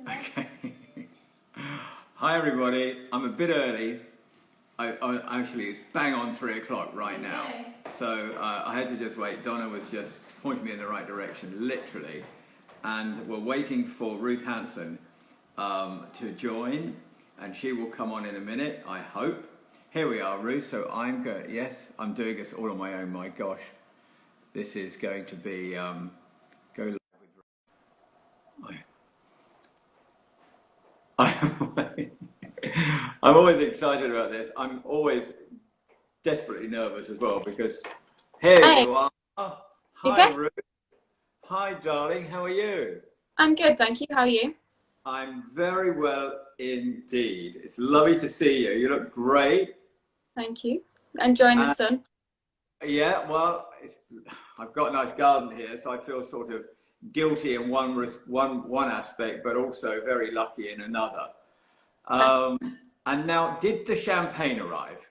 Okay. Hi everybody. I'm a bit early. Actually, it's bang on 3 o'clock right now. So I had to just wait. Donna was just pointing me in the right direction, literally. And we're waiting for Ruth Hansom to join, and she will come on in a minute, I hope. Here we are, Ruth. So I'm going. Yes, I'm doing this all on my own. My gosh, this is going to be go live with. I'm always excited about this. I'm always desperately nervous as well because here Hi. you are. You Hi, okay? Ruth. Hi, darling. How are you? I'm good, thank you. How are you? I'm very well indeed. It's lovely to see you. You look great. Thank you. Enjoying the And sun. yeah, well, I've got a nice garden here, so I feel sort of guilty in one aspect, but also very lucky in another. Um, and now, did the champagne arrive?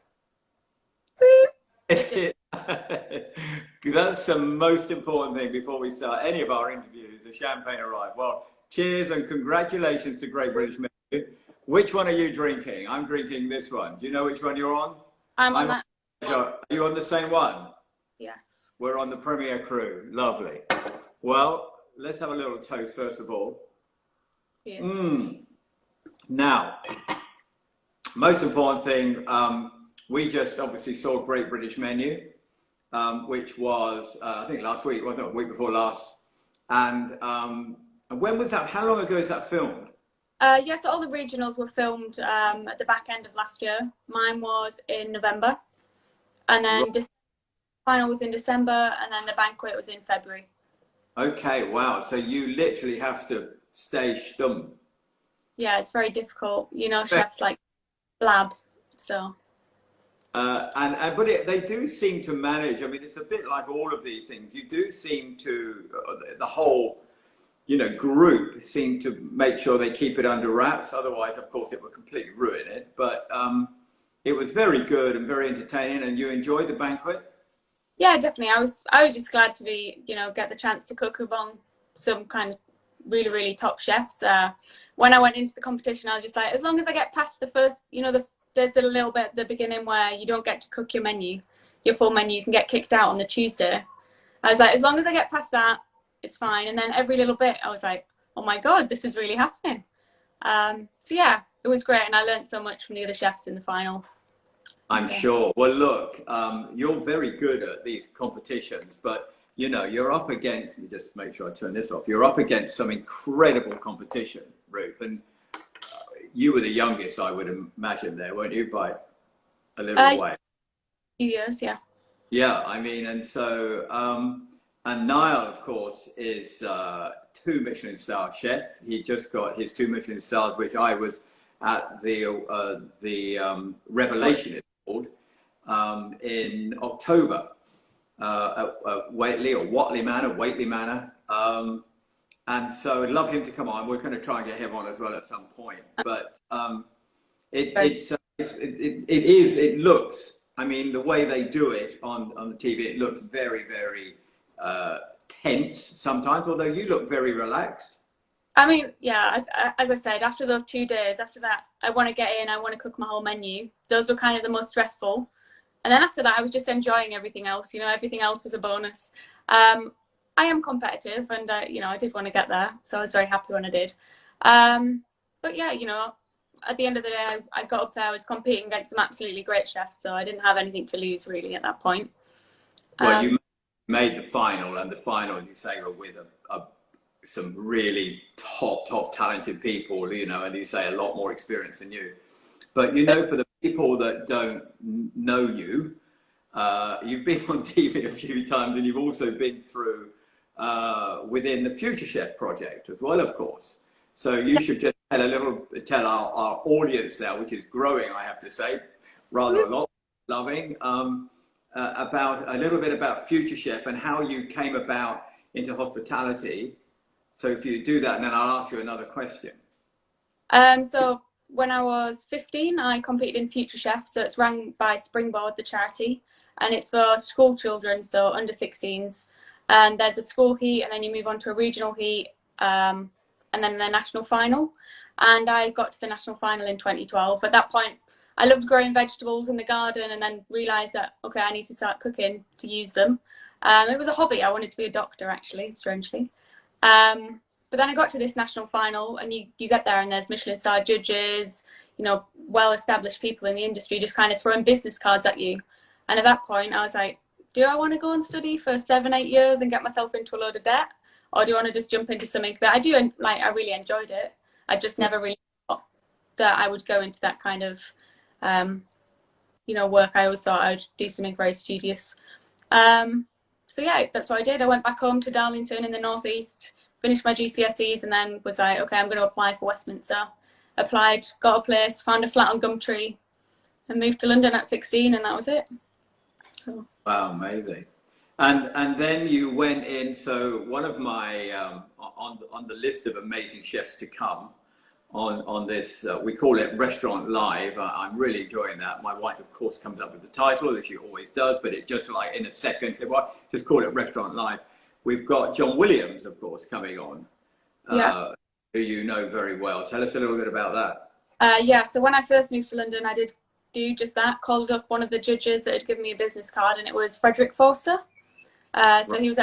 Boop. Is It it? 'Cause that's the most important thing before we start any of our interviews. The champagne arrived. Well, cheers and congratulations to Great British Menu. Which one are you drinking? I'm drinking this one. Do you know which one you're on? I'm on I'm on. that one. Are you on the same one? Yes. We're on the Premier Crew. Lovely. Well, let's have a little toast first of all. Yes. Now, most important thing, we just obviously saw Great British Menu, which was, I think last week, wasn't it? A week before last. And when was that? How long ago is that filmed? Yes, all the regionals were filmed at the back end of last year. Mine was in November, and then final was in December, and then the banquet was in February. Okay, wow. So you literally have to stay stum. Yeah, it's very difficult. You know, chefs like blab, so. But they do seem to manage. I mean, it's a bit like all of these things. You do seem to, the whole, group seem to make sure they keep it under wraps. Otherwise, of course, it would completely ruin it. But it was very good and very entertaining. And you enjoyed the banquet? Yeah, definitely. I was just glad to be, get the chance to cook among some kind of really, really top chefs. When I went into the competition, I was just like, as long as I get past the first, there's a little bit at the beginning where you don't get to cook your full menu, you can get kicked out on the Tuesday. I was like, as long as I get past that, it's fine. And then every little bit, I was like, oh my God, this is really happening. So yeah, it was great. And I learned so much from the other chefs in the final. I'm sure. Well, look, you're very good at these competitions, but you're up against, let me just make sure I turn this off. You're up against some incredible competition, Ruth. And you were the youngest, I would imagine, there, weren't you, by a little way? 2 years, yeah. Yeah, I mean, and so, and Niall, of course, is 2 Michelin-star chef. He just got his 2 Michelin stars, which I was at the Revelation, it's called, in October at Whateley Manor. And so I'd love him to come on. We're going to try and get him on as well at some point. But it looks, I mean, the way they do it on the TV, it looks very, very tense sometimes, although you look very relaxed. I mean, yeah, as I said, after those 2 days, after that, I want to get in, I want to cook my whole menu. Those were kind of the most stressful. And then after that, I was just enjoying everything else. Everything else was a bonus. I am competitive and, I did want to get there. So I was very happy when I did. But yeah, at the end of the day, I got up there, I was competing against some absolutely great chefs. So I didn't have anything to lose really at that point. Well, you made the final, and the final, you say, were with some really top talented people, and you say a lot more experience than you. But, for the people that don't know you, you've been on TV a few times, and you've also been through within the Future Chef project as well, of course. So you should just tell our audience now, which is growing, I have to say, rather a lot, loving, about a little bit about Future Chef and how you came about into hospitality. So if you do that, and then I'll ask you another question. So when I was 15, I competed in Future Chef. So it's run by Springboard, the charity, and it's for school children, so under 16s. And there's a school heat, and then you move on to a regional heat, and and then the national final. And I got to the national final in 2012. At that point, I loved growing vegetables in the garden, and then realised that, okay, I need to start cooking to use them. It was a hobby. I wanted to be a doctor, actually, strangely. But then I got to this national final, and you get there and there's Michelin star judges, you know, well-established people in the industry just kind of throwing business cards at you. And at that point, I was like, do I want to go and study for 7-8 years and get myself into a load of debt? Or do I want to just jump into something that I do, like, I really enjoyed it. I just never really thought that I would go into that kind of, you know, work. I always thought I would do something very studious. So yeah, that's what I did. I went back home to Darlington in the northeast, finished my GCSEs, and then was like, okay, I'm going to apply for Westminster. Applied, got a place, found a flat on Gumtree, and moved to London at 16, and that was it. So. Wow, amazing. And then you went in. So one of my on the list of amazing chefs to come on this, we call it Restaurant Live. I'm really enjoying that. My wife, of course, comes up with the title, as she always does, but it just like in a second, say, well, just call it Restaurant Live. We've got John Williams, of course, coming on, who you know very well. Tell us a little bit about that. Yeah, so when I first moved to London, I did do just that, called up one of the judges that had given me a business card, and it was Frederick Forster. So he was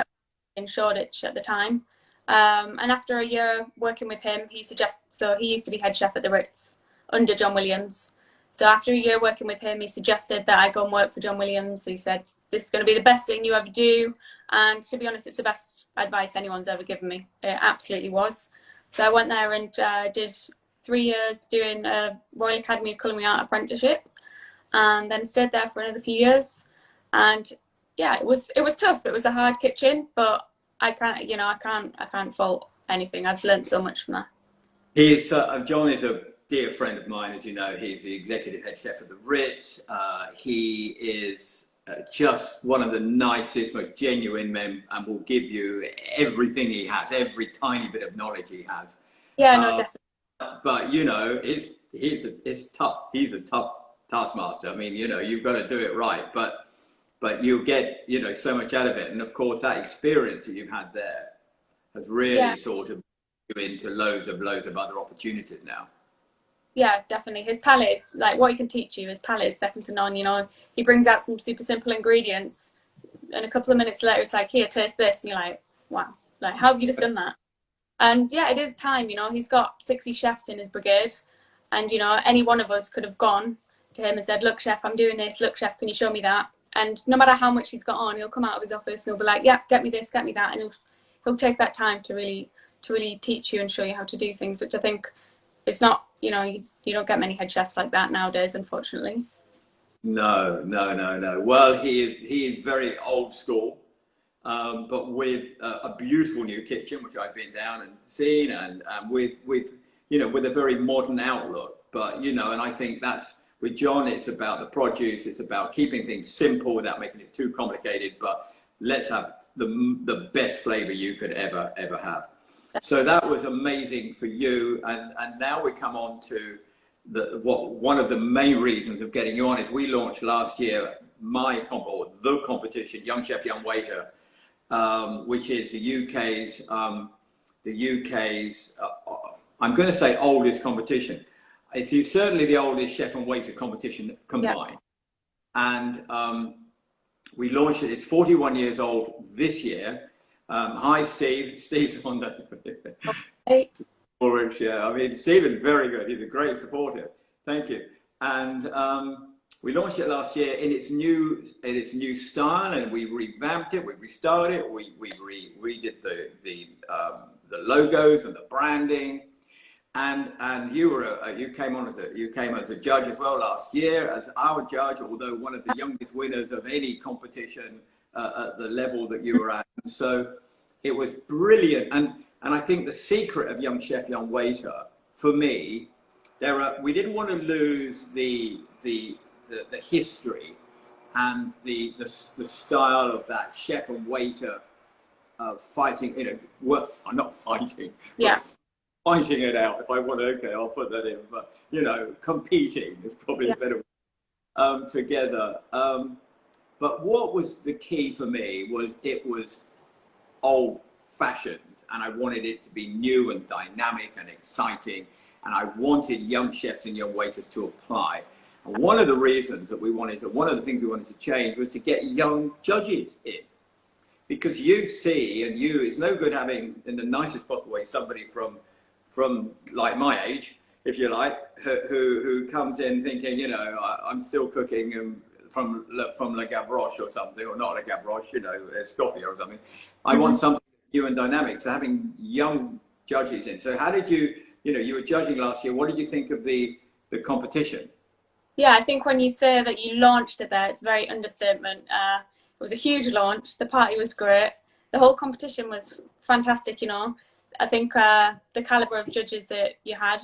in Shoreditch at the time. And after a year working with him, he used to be head chef at the Ritz under John Williams. So after a year working with him, he suggested that I go and work for John Williams. He said, this is going to be the best thing you ever do. And to be honest, it's the best advice anyone's ever given me. It absolutely was. So I went there and did 3 years doing a Royal Academy of Culinary Art apprenticeship, and then stayed there for another few years. And yeah, it was tough. It was a hard kitchen, but I can't fault anything. I've learned so much from that. John is a dear friend of mine, as you know. He's the executive head chef at the Ritz. He is just one of the nicest, most genuine men, and will give you everything he has, every tiny bit of knowledge he has. Yeah, no, definitely. But you know, it's tough. He's a tough taskmaster. I mean, you know, you've got to do it right, but you'll get, you know, so much out of it. And of course, that experience that you've had there has really sort of you into loads of other opportunities now. Yeah, definitely. His palate is, like, what he can teach you, his palate is second to none. You know, he brings out some super simple ingredients, and a couple of minutes later, it's like, here, taste this. And you're like, wow, like, how have you just done that? And yeah, it is time, you know, he's got 60 chefs in his brigade. And, you know, any one of us could have gone to him and said, look, chef, I'm doing this. Look, chef, can you show me that? And no matter how much he's got on, he'll come out of his office and he'll be like, yeah, get me this, get me that. And he'll take that time to really teach you and show you how to do things, which I think it's not, you know, you don't get many head chefs like that nowadays, unfortunately. No. Well, he is very old school, but with a beautiful new kitchen, which I've been down and seen, and with you know, with a very modern outlook. But you know, and I think that's with John. It's about the produce. It's about keeping things simple without making it too complicated. But let's have the best flavor you could ever have. So that was amazing for you, and now we come on to one of the main reasons of getting you on is we launched last year the competition, Young Chef, Young Waiter, which is the UK's I'm going to say oldest competition. It's certainly the oldest chef and waiter competition combined, and we launched it. It's 41 years old this year. Hi, Steve. Steve's on the. Hey. Yeah, I mean, Steve is very good. He's a great supporter. Thank you. And we launched it last year in its new style, and we revamped it. We restarted it. We redid the logos and the branding. And you came as a judge as well last year as our judge, although one of the youngest winners of any competition at the level that you were at. So it was brilliant. And I think the secret of Young Chef, Young Waiter, for me, we didn't want to lose the history and the style of that chef and waiter fighting, you know, not fighting, fighting it out. If I want to, okay, I'll put that in. But, you know, competing is probably a better word, together. But what was the key for me was it was old-fashioned, and I wanted it to be new and dynamic and exciting, and I wanted young chefs and young waiters to apply. And one of the reasons that one of the things we wanted to change was to get young judges in. Because it's no good having, in the nicest possible way, somebody from like my age, if you like, who comes in thinking, you know, I'm still cooking from Le Gavroche or something, or not Le Gavroche, you know, Escoffier or something. I want something new and dynamic. So having young judges in. So how did you were judging last year. What did you think of the competition? Yeah, I think when you say that you launched it there, it's a very understatement. It was a huge launch. The party was great. The whole competition was fantastic, you know. I think the caliber of judges that you had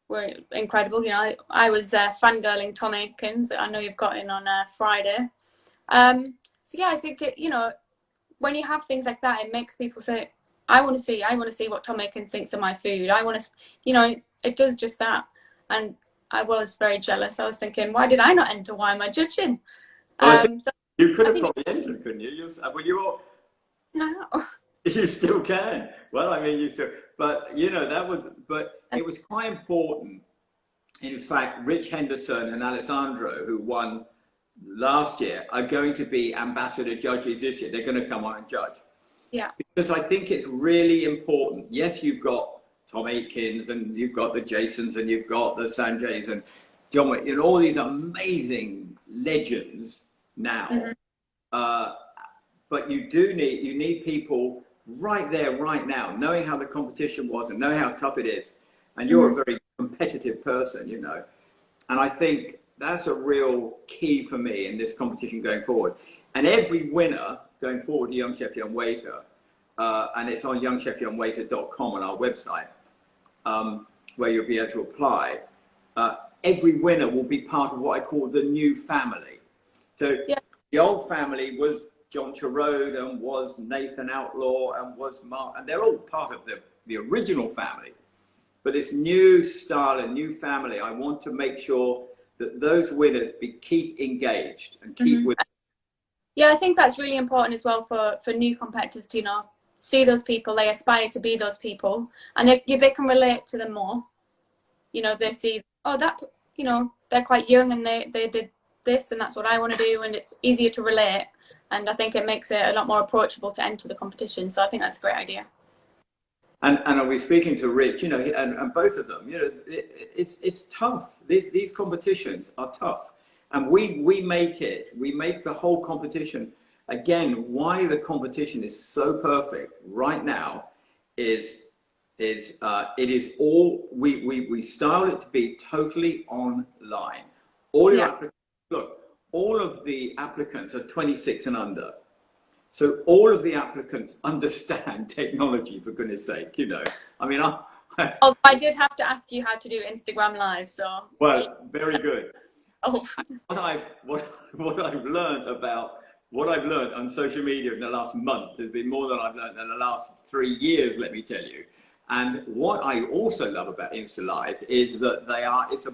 were incredible. You know, I was fangirling Tom Aikens. I know you've got in on Friday. So yeah, I think you know, when you have things like that, it makes people say, I want to see what Tom Aikens thinks of my food. I want to, you know, it does just that. And I was very jealous. I was thinking, why did I not enter? Why am I judging? Well, you could have probably entered, couldn't you? No. You still can. Well, I mean, but you know, it was quite important. In fact, Rich Henderson and Alessandro, who won last year, are going to be ambassador judges this year. They're going to come on and judge. Yeah. Because I think it's really important. Yes, you've got Tom Aikens and you've got the Jasons and you've got the Sanjays and John Wick, and all these amazing legends now. But you need people right there, right now, knowing how the competition was and knowing how tough it is. And you're a very competitive person, you know. And I think that's a real key for me in this competition going forward. And every winner going forward, Young Chef, Young Waiter, and it's on youngchefyoungwaiter.com on our website, where you'll be able to apply. Every winner will be part of what I call the new family. So the old family was John Chirode and was Nathan Outlaw and was Mark, and they're all part of the original family. But this new style and new family, I want to make sure that those winners keep engaged and keep with. Yeah, I think that's really important as well for new competitors to, you know, see those people, they aspire to be those people, and they can relate to them more. You know, they see, oh, that, you know, they're quite young and they did this and that's what I want to do, and it's easier to relate. And I think it makes it a lot more approachable to enter the competition. So I think that's a great idea. And are we speaking to Rich, you know, and both of them, you know, it's tough. These competitions are tough. And we make the whole competition, again, why the competition is so perfect right now is it is all, we style it to be totally online. All your applicants, look, all of the applicants are 26 and under. So all of the applicants understand technology, for goodness sake, you know. I mean, I did have to ask you how to do Instagram Live, so. Well, very good. Oh. What I've learned on social media in the last month has been more than I've learned in the last 3 years, let me tell you. And what I also love about Insta Lives is that it's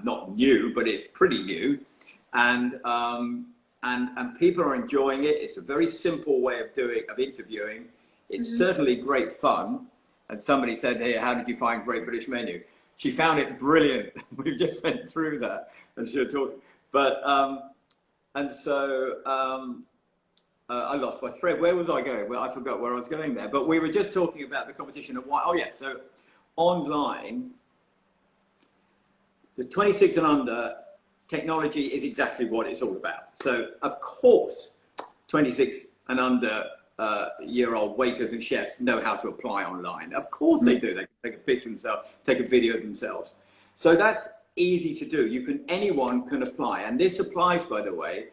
not new, but it's pretty new. And people are enjoying it. It's a very simple way of interviewing. It's certainly great fun. And somebody said, hey, how did you find Great British Menu? She found it brilliant. We just went through that and she'll talk. But, and so I lost my thread. Where was I going? Well, I forgot where I was going there. But we were just talking about the competition and why. Oh, yeah. So online, the 26 and under, technology is exactly what it's all about. So, of course, 26 and under year-old waiters and chefs know how to apply online. Of course they do. They can take a picture themselves, take a video of themselves. So that's easy to do. Anyone can apply. And this applies, by the way,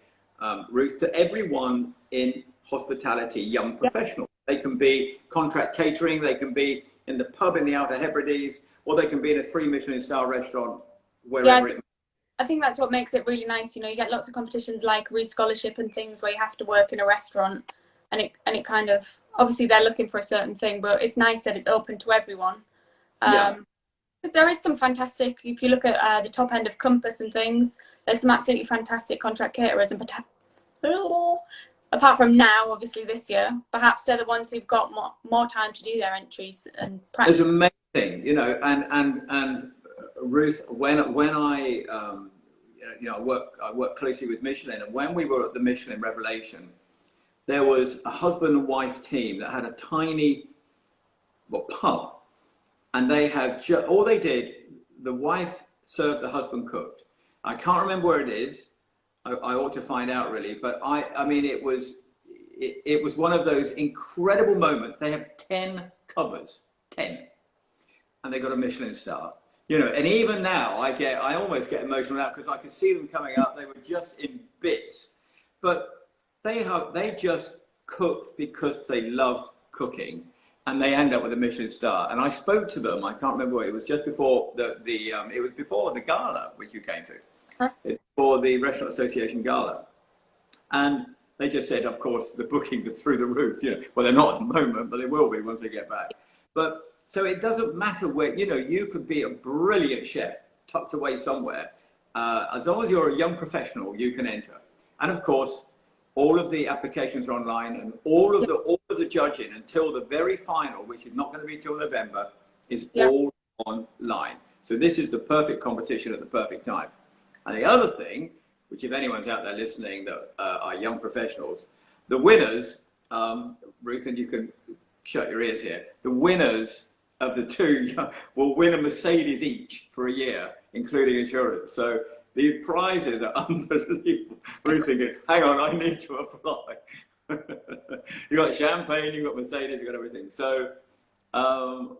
Ruth, to everyone in hospitality, young professionals. They can be contract catering, they can be in the pub in the Outer Hebrides, or they can be in a 3 Michelin star restaurant, wherever it. I think that's what makes it really nice. You know, you get lots of competitions like Ruth Scholarship and things where you have to work in a restaurant, and it kind of, obviously they're looking for a certain thing, but it's nice that it's open to everyone. Because there is some fantastic, if you look at the top end of Compass and things, there's some absolutely fantastic contract caterers and apart from now, obviously this year, perhaps they're the ones who've got more time to do their entries and practice. It's amazing, you know, and Ruth, when I you know, I work closely with Michelin, and when we were at the Michelin Revelation, there was a husband and wife team that had a tiny pub, and they had all they did. The wife served, the husband cooked. I can't remember where it is. I ought to find out really, but I mean, it was one of those incredible moments. They have 10 covers, 10, and they got a Michelin star. You know, and even now I almost get emotional now because I can see them coming up. They were just in bits, but they just cooked because they loved cooking, and they end up with a Michelin star. And I spoke to them. I can't remember. It was just before it was before the gala which you came to. For the Restaurant Association Gala, and they just said, of course, the bookings are through the roof. You know, well, they're not at the moment, but they will be once they get back. But so it doesn't matter where, you know, you could be a brilliant chef tucked away somewhere. As long as you're a young professional, you can enter. And of course, all of the applications are online, and all of the judging until the very final, which is not going to be till November, is all online. So this is the perfect competition at the perfect time. And the other thing, which if anyone's out there listening that are young professionals, the winners, Ruth, and you can shut your ears here, the winners of the two will win a Mercedes each for a year, including insurance. So these prizes are unbelievable. Ruth thinking, hang on, I need to apply. You got champagne, you got Mercedes, you got everything. So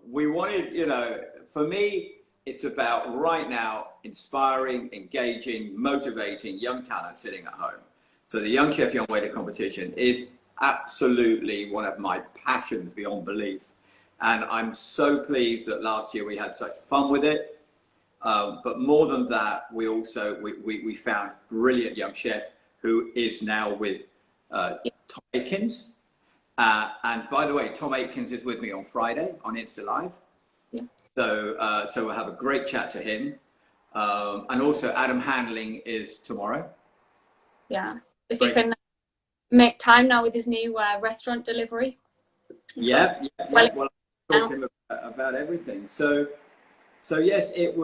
we wanted, you know, for me, it's about right now inspiring, engaging, motivating young talent sitting at home. So the Young Chef, Young Waiter competition is absolutely one of my passions beyond belief. And I'm so pleased that last year we had such fun with it. But more than that, we also, we found a brilliant young chef who is now with Tom Aikens. And by the way, Tom Aikens is with me on Friday on Insta Live. Yeah. So we'll have a great chat to him. And also Adam Handling is tomorrow. Yeah. If you can make time now with his new restaurant delivery. Yeah. Well, I talked to him about everything. So yes, it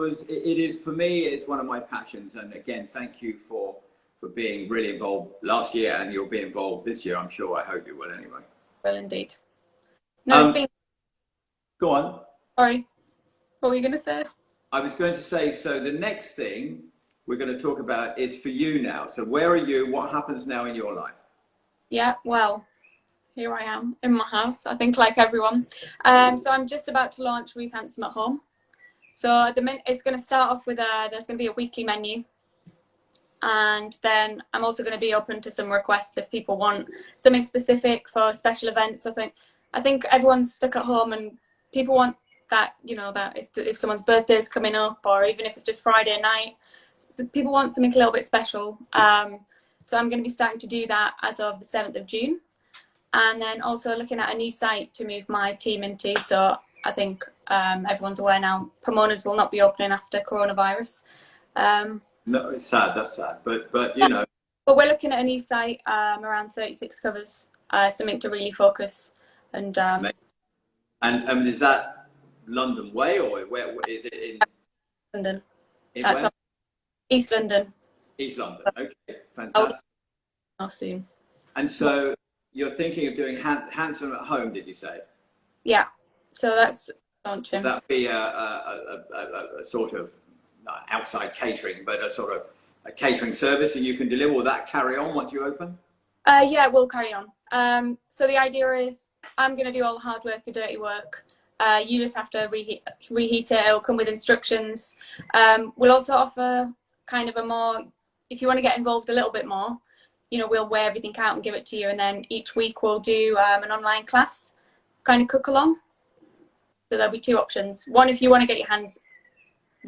is for me, it's one of my passions. And again, thank you for being really involved last year, and you'll be involved this year, I'm sure. I hope you will anyway. Well, indeed. No, it's been... Go on. Sorry, what were you going to say? I was going to say, so the next thing we're going to talk about is for you now. So where are you? What happens now in your life? Yeah, well, here I am in my house, I think like everyone. So I'm just about to launch Ruth Hansom at home. So at the minute, it's going to start off with there's going to be a weekly menu. And then I'm also going to be open to some requests if people want something specific for special events. I think everyone's stuck at home and people want that, you know, that if someone's birthday is coming up, or even if it's just Friday night, people want something a little bit special. So I'm going to be starting to do that as of the 7th of June. And then also looking at a new site to move my team into. So I think everyone's aware now, Pomona's will not be opening after coronavirus. No, it's sad, that's sad. But you know. But we're looking at a new site, around 36 covers, something to really focus. And is that London way, or where is it in London? In where? East London. East London. Okay, fantastic. I'll soon. And so you're thinking of doing Hansom at home, did you say? Yeah. So that's launching. Would that be a sort of outside catering, but a sort of a catering service that you can deliver? Will that carry on once you open? Yeah, we'll carry on. So the idea is I'm going to do all the hard work, the dirty work. You just have to reheat it. It'll come with instructions. We'll also offer kind of a more, if you want to get involved a little bit more, you know, we'll weigh everything out and give it to you. And then each week we'll do an online class, kind of cook along. So there'll be two options. One, if you want to get your hands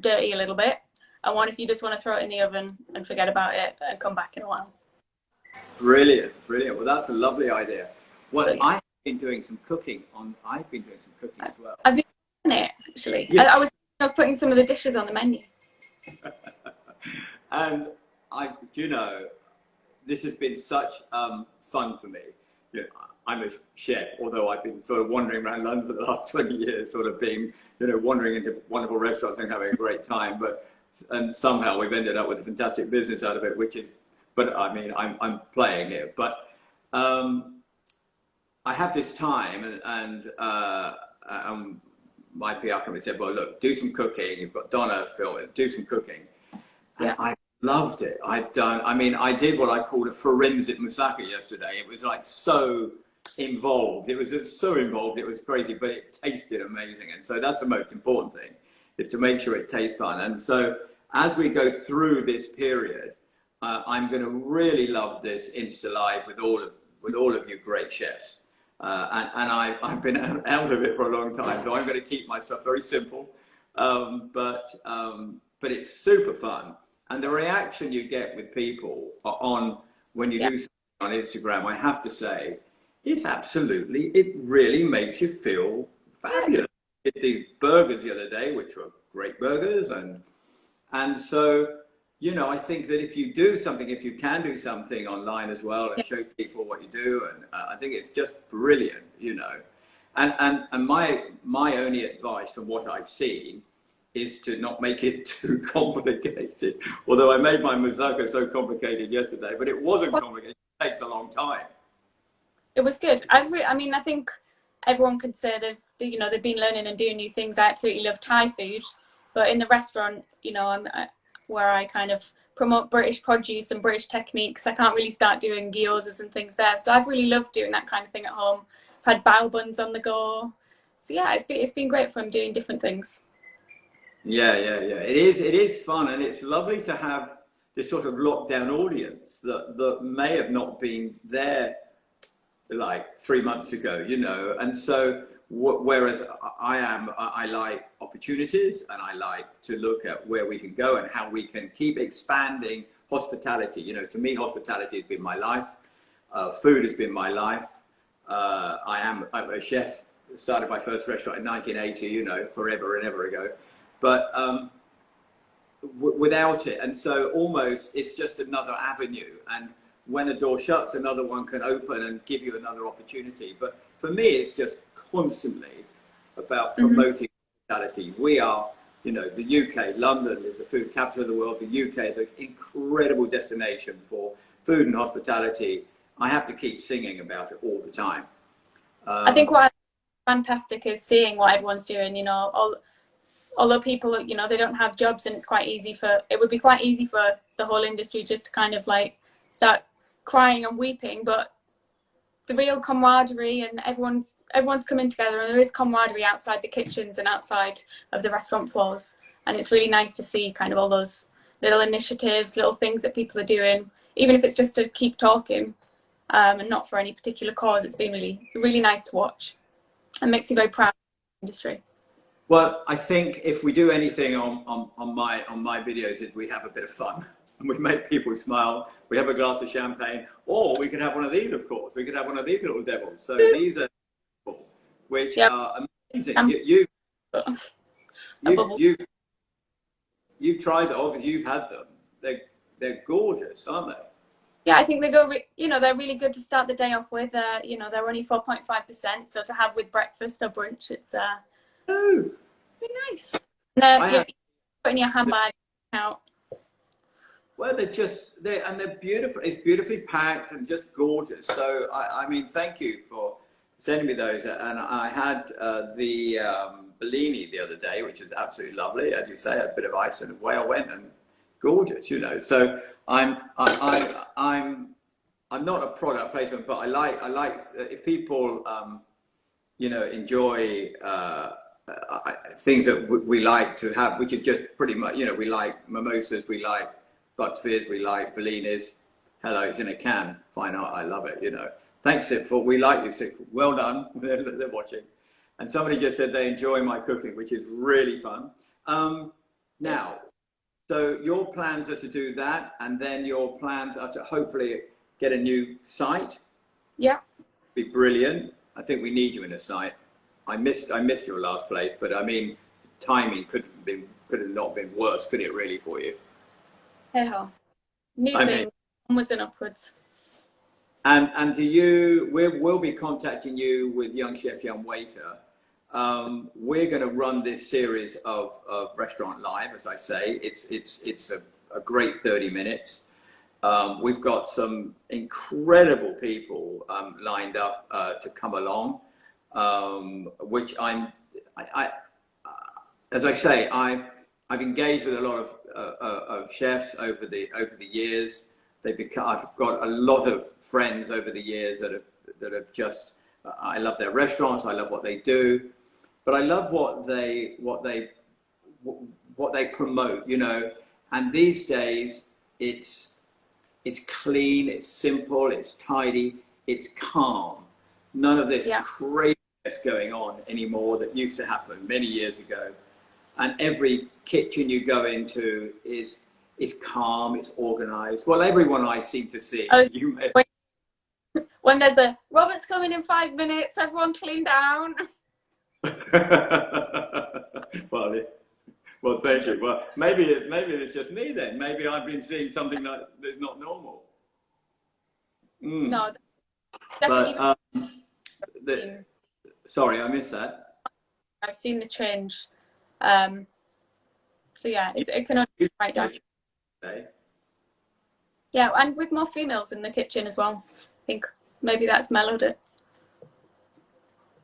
dirty a little bit, and one if you just want to throw it in the oven and forget about it and come back in a while. Brilliant. Well, that's a lovely idea. Well, brilliant. I've been doing some cooking as well. I've been doing it, actually. Yeah. I was thinking of putting some of the dishes on the menu. And you know, this has been such fun for me. You know, I'm a chef, although I've been sort of wandering around London for the last 20 years, sort of being, you know, wandering into wonderful restaurants and having a great time. And somehow we've ended up with a fantastic business out of it, which is, but I mean, I'm playing here. But I have this time, and my PR company said, well, look, do some cooking. You've got Donna film it, do some cooking. And Yeah. I loved it. I did what I called a forensic moussaka yesterday. It was like so involved. It was so involved. It was crazy, but it tasted amazing. And so that's the most important thing, is to make sure it tastes fun. And so as we go through this period, I'm going to really love this Insta Live with all of you great chefs. And I've been out of it for a long time, so I'm going to keep my stuff very simple. But it's super fun. And the reaction you get with people when you do something on Instagram, I have to say, it really makes you feel fabulous. I did these burgers the other day, which were great burgers. And so, you know, I think that if you can do something online as well and show people what you do, and I think it's just brilliant, you know. And my only advice from what I've seen is to not make it too complicated. Although I made my moussaka so complicated yesterday, but it wasn't complicated. It takes a long time. It was good. I think everyone could say they've been learning and doing new things. I absolutely love Thai food, but in the restaurant, you know, where I kind of promote British produce and British techniques, I can't really start doing gyozas and things there. So I've really loved doing that kind of thing at home. I've had bao buns on the go. So yeah, it's been great fun doing different things. Yeah. It is fun, and it's lovely to have this sort of lockdown audience that may have not been there like 3 months ago, you know. And so whereas I like opportunities, and I like to look at where we can go and how we can keep expanding hospitality. You know, to me, hospitality has been my life. Food has been my life. I'm a chef. Started my first restaurant in 1980, you know, forever and ever ago. But without it, and so almost it's just another avenue. And when a door shuts, another one can open and give you another opportunity. But for me, it's just constantly about promoting hospitality. We are, you know, the UK, London is the food capital of the world. The UK is an incredible destination for food and hospitality. I have to keep singing about it all the time. I think what's fantastic is seeing what everyone's doing, you know. Although people, you know, they don't have jobs, and it would be quite easy for the whole industry just to kind of like start crying and weeping, but the real camaraderie, and everyone's coming together, and there is camaraderie outside the kitchens and outside of the restaurant floors, and it's really nice to see kind of all those little initiatives, little things that people are doing, even if it's just to keep talking, and not for any particular cause. It's been really nice to watch, and makes you very proud of the industry. Well, I think if we do anything on my videos, is we have a bit of fun and we make people smile. We have a glass of champagne, or we could have one of these, of course. We could have one of these little devils. So these are cool, which are amazing. You've tried them. Obviously, you've had them. They're gorgeous, aren't they? Yeah, I think they go. They're really good to start the day off with. You know, they're only 4.5%, so to have with breakfast or brunch, it's really nice. And put in your handbag out. Well, they're beautiful. It's beautifully packed and just gorgeous. So I mean, thank you for sending me those. And I had the Bellini the other day, which is absolutely lovely. As you say, a bit of ice and away I went, and gorgeous, you know. So I'm not a product placement, but I like if people you know, enjoy things that we like to have, which is just pretty much, you know, we like mimosas, we like Bucks Fizz, we like Bellinis. Hello, it's in a can. Fine art, I love it, you know. Thanks, Sipful. We like you, Sipful. Well done. They're watching. And somebody just said they enjoy my cooking, which is really fun. Now, so your plans are to do that, and then your plans are to hopefully get a new site. Yeah. Be brilliant. I think we need you in a site. I missed your last place, but I mean, timing could have not been worse, could it really, for you? Hey ho. New thing. onwards and upwards. And do you? We'll be contacting you with Young Chef, Young Waiter. We're going to run this series of Restaurant Live, as I say. It's a great 30 minutes. We've got some incredible people lined up to come along, which as I say, I've engaged with a lot of chefs over the years. I've got a lot of friends over the years that have just. I love their restaurants. I love what they do, but I love what they promote. You know, and these days it's clean, it's simple, it's tidy, it's calm. None of this craziness going on anymore that used to happen many years ago. And every kitchen you go into is calm, it's organized. Well, everyone I seem to see. When there's a Robert's coming in 5 minutes, everyone clean down. Well, thank you. Well, maybe it's just me then. Maybe I've been seeing something that's not normal. No, definitely. But, sorry, I missed that. I've seen the change. So yeah, it can only be right down. Yeah, and with more females in the kitchen as well. I think maybe that's mellowed it.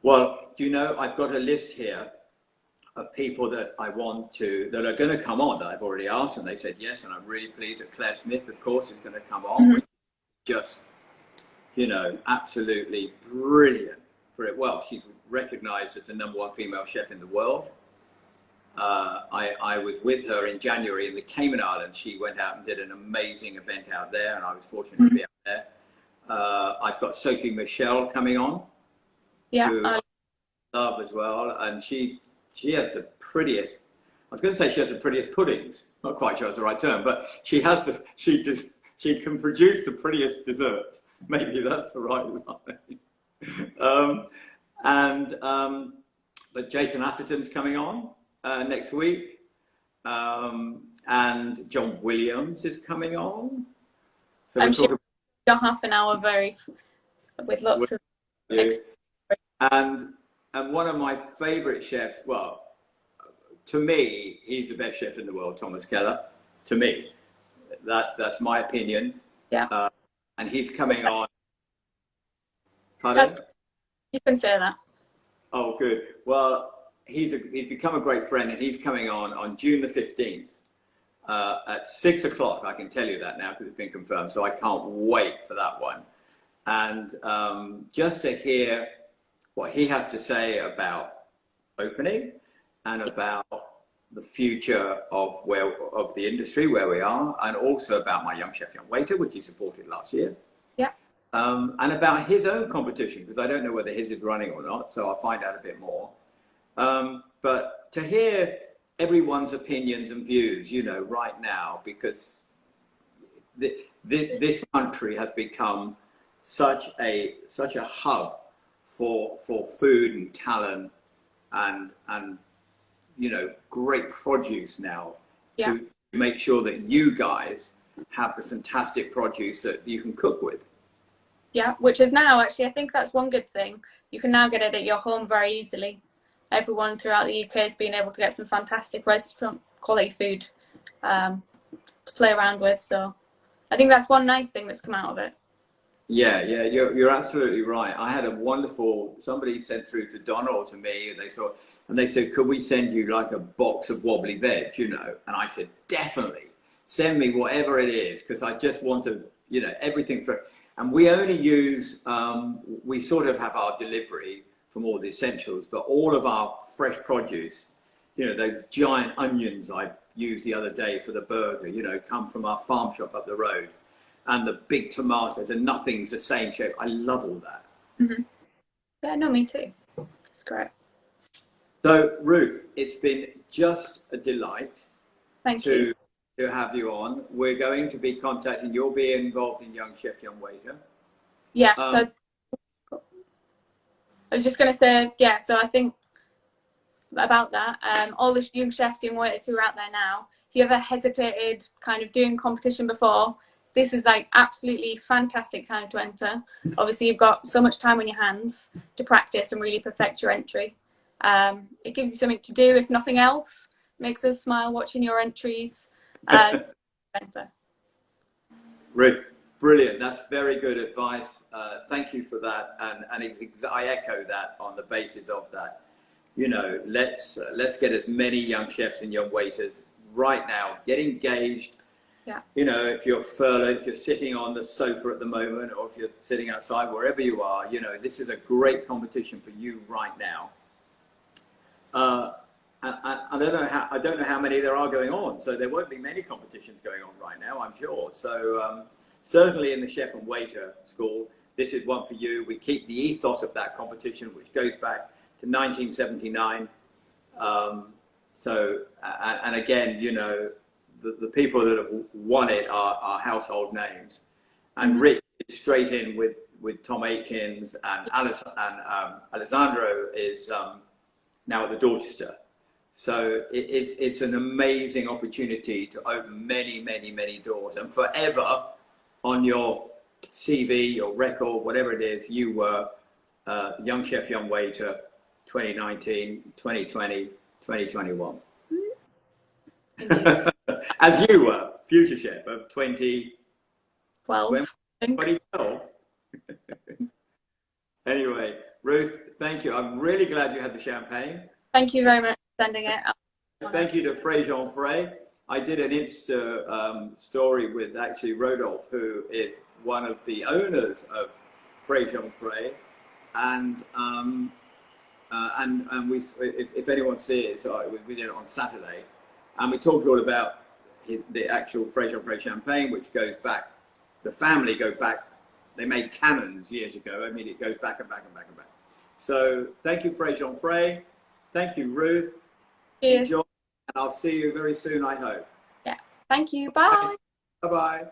Well, you know, I've got a list here of people that I want that are going to come on, that I've already asked, and they said yes, and I'm really pleased that Claire Smith, of course, is going to come on. Mm-hmm. Just, you know, absolutely brilliant for it. Well, she's recognised as the #1 female chef in the world. I was with her in January in the Cayman Islands. She went out and did an amazing event out there, and I was fortunate to be out there. I've got Sophie Michelle coming on, who I love as well, and she has the prettiest. I was going to say she has the prettiest puddings. Not quite sure that's the right term, but she can produce the prettiest desserts. Maybe that's the right line. But Jason Atherton's coming on next week, and John Williams is coming on. So I'm sure you're half an hour with lots of. And one of my favourite chefs, well, to me, he's the best chef in the world, Thomas Keller. To me, that's my opinion. Yeah. And he's coming on. Pardon? You can say that. Oh, good. Well, he's become a great friend, and he's coming on June the 15th at 6 o'clock. I can tell you that now because it's been confirmed. So I can't wait for that one. And just to hear what he has to say about opening and about the future of the industry, where we are, and also about my Young Chef, Young Waiter, which he supported last year. Yeah. And about his own competition, because I don't know whether his is running or not, so I'll find out a bit more. But to hear everyone's opinions and views, you know, right now, because this country has become such a hub for food and talent and you know, great produce now, to make sure that you guys have the fantastic produce that you can cook with. Yeah, which is now actually, I think that's one good thing. You can now get it at your home very easily. Everyone throughout the UK has been able to get some fantastic restaurant quality food to play around with. So I think that's one nice thing that's come out of it. Yeah, you're absolutely right. I had somebody sent through to Donna or to me, and they said, could we send you like a box of wobbly veg, you know? And I said, definitely, send me whatever it is, because I just want to, you know, everything for, and we only use, we sort of have our delivery from all the essentials, but all of our fresh produce, you know, those giant onions I used the other day for the burger, you know, come from our farm shop up the road. And the big tomatoes, and nothing's the same shape. I love all that. Mm-hmm. Yeah, no, me too. It's great. So, Ruth, it's been just a delight to have you on. We're going to be contacting, you'll be involved in Young Chef, Young Waiter. Yeah, so I was just going to say, yeah, so I think about that, all the young chefs, young waiters who are out there now, if you ever hesitated kind of doing competition before, this is like absolutely fantastic time to enter. Obviously, you've got so much time on your hands to practice and really perfect your entry. It gives you something to do, if nothing else. Makes us smile watching your entries. Enter. Ruth, brilliant. That's very good advice. Thank you for that. And I echo that on the basis of that. You know, let's get as many young chefs and young waiters right now. Get engaged. Yeah. You know, if you're furloughed, if you're sitting on the sofa at the moment, or if you're sitting outside, wherever you are, you know, this is a great competition for you right now. I don't know how many there are going on, so there won't be many competitions going on right now, I'm sure. So certainly in the chef and waiter school, this is one for you. We keep the ethos of that competition, which goes back to 1979. And again, you know, the people that have won it are household names. And Rich is straight in with Tom Aikens, and Alessandro is now at the Dorchester. So it's an amazing opportunity to open many, many, many doors. And forever on your CV, your record, whatever it is, you were young chef, young waiter, 2019, 2020, 2021. As you were future chef of 2012. 2012. Anyway, Ruth, thank you. I'm really glad you had the champagne. Thank you very much for sending it. Thank you to Frey Jean Frey. I did an Insta story with actually Rodolphe, who is one of the owners of Frey Jean Frey, and we, if anyone sees it, we did it on Saturday, and we talked all about the actual Frey Jean Frey champagne, which goes back. The family go back. They made cannons years ago. I mean, it goes back and back and back and back. So thank you, Frey Jean Frey. Thank you, Ruth. Cheers. Enjoy, and I'll see you very soon, I hope. Yeah. Thank you. Bye. Bye-bye.